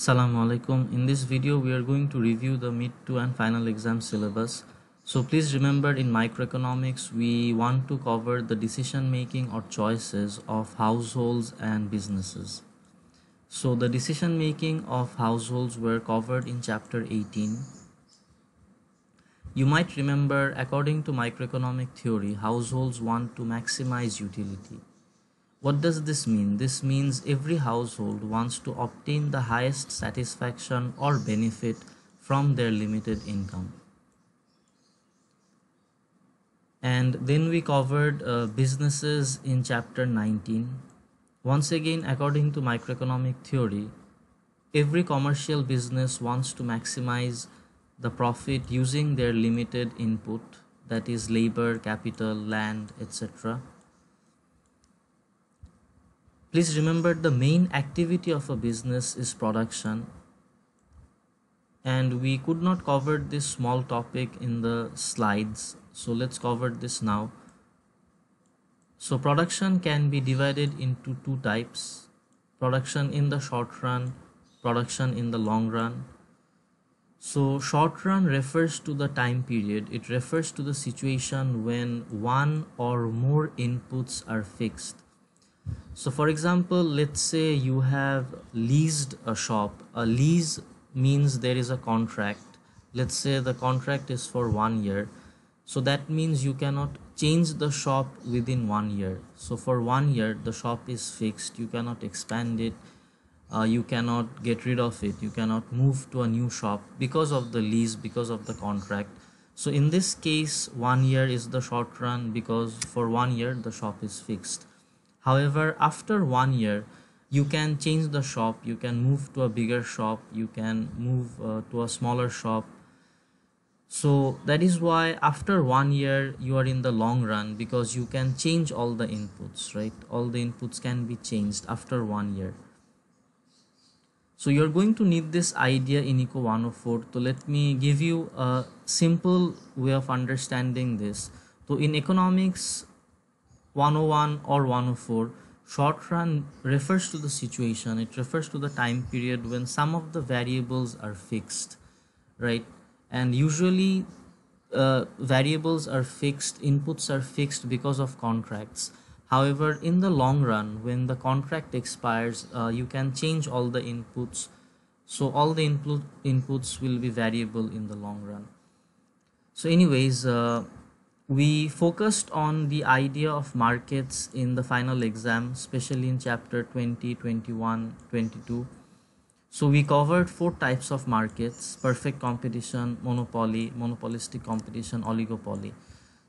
Assalamu alaikum. In this video, we are going to review the mid to and final exam syllabus. So please remember, in microeconomics, we want to cover the decision making or choices of households and businesses. So the decision making of households were covered in chapter 18. You might remember, according to microeconomic theory, households want to maximize utility. What does this mean? This means every household wants to obtain the highest satisfaction or benefit from their limited income. And then we covered businesses in chapter 19. Once again, according to microeconomic theory, every commercial business wants to maximize the profit using their limited input, that is labor, capital, land, etc. Please remember, the main activity of a business is production, and we could not cover this small topic in the slides, so let's cover this now. So production can be divided into two types: production in the short run, production in the long run. So short run refers to the time period. It refers to the situation when one or more inputs are fixed. So for example, let's say you have leased a shop. A lease means there is a contract. Let's say the contract is for 1 year. So that means you cannot change the shop within 1 year. So for 1 year, the shop is fixed. You cannot expand it. You cannot get rid of it. You cannot move to a new shop because of the lease, because of the contract. So in this case, 1 year is the short run, because for 1 year the shop is fixed. However, after 1 year, you can change the shop, you can move to a bigger shop, you can move to a smaller shop. So that is why after 1 year, you are in the long run, because you can change all the inputs, right? All the inputs can be changed after 1 year. So you're going to need this idea in Eco 104. So let me give you a simple way of understanding this. So in economics 101 or 104, short run refers to the situation, it refers to the time period when some of the variables are fixed, right? And usually variables are fixed, inputs are fixed because of contracts. However, in the long run, when the contract expires, you can change all the inputs. So all the inputs will be variable in the long run. So anyways, we focused on the idea of markets in the final exam, especially in chapter 20, 21, 22. So we covered 4 types of markets: perfect competition, monopoly, monopolistic competition, oligopoly.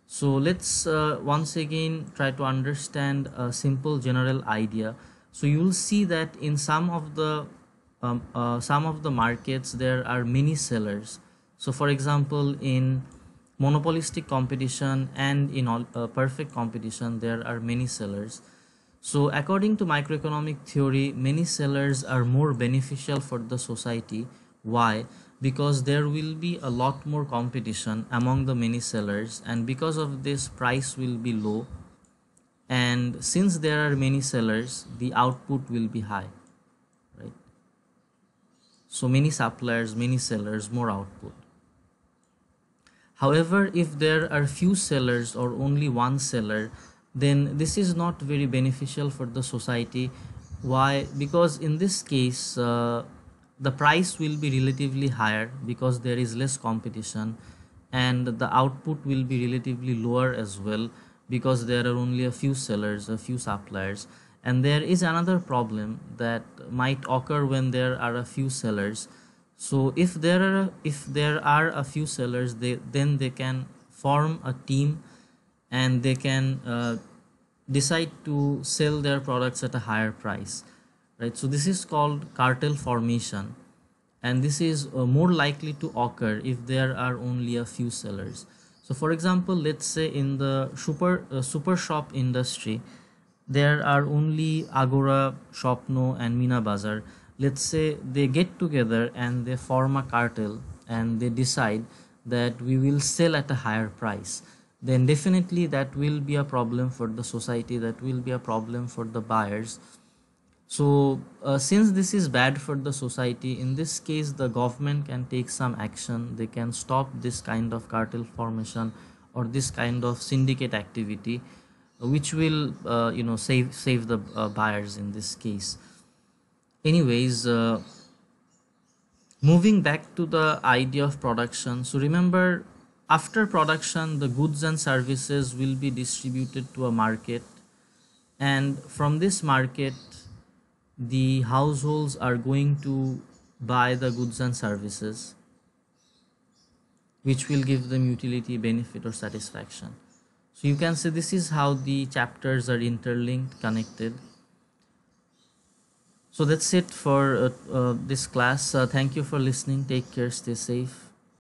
So let's once again try to understand a simple general idea. So you will see that in some of the markets there are many sellers. So for example, in monopolistic competition and in perfect competition, there are many sellers. So according to microeconomic theory, many sellers are more beneficial for the society. Why? Because there will be a lot more competition among the many sellers, and because of this, price will be low, and since there are many sellers, the output will be high, right? So many suppliers, many sellers, more output. However, if there are few sellers or only one seller, then this is not very beneficial for the society. Why? Because in this case, the price will be relatively higher because there is less competition, and the output will be relatively lower as well because there are only a few sellers, a few suppliers. And there is another problem that might occur when there are a few sellers. So if there are a few sellers, then they can form a team, and they can decide to sell their products at a higher price, right? So this is called cartel formation, and this is more likely to occur if there are only a few sellers. So for example, let's say in the super shop industry, there are only Agora, Shopno and Mina Bazar. Let's say they get together and they form a cartel, and they decide that we will sell at a higher price. Then definitely that will be a problem for the society, that will be a problem for the buyers. So since this is bad for the society, in this case the government can take some action. They can stop this kind of cartel formation or this kind of syndicate activity, which will save the buyers in this case. Anyways, moving back to the idea of production. So remember, after production the goods and services will be distributed to a market, and from this market the households are going to buy the goods and services which will give them utility, benefit or satisfaction. So you can say this is how the chapters are interlinked, connected. So that's it for this class. Thank you for listening. Take care, stay safe.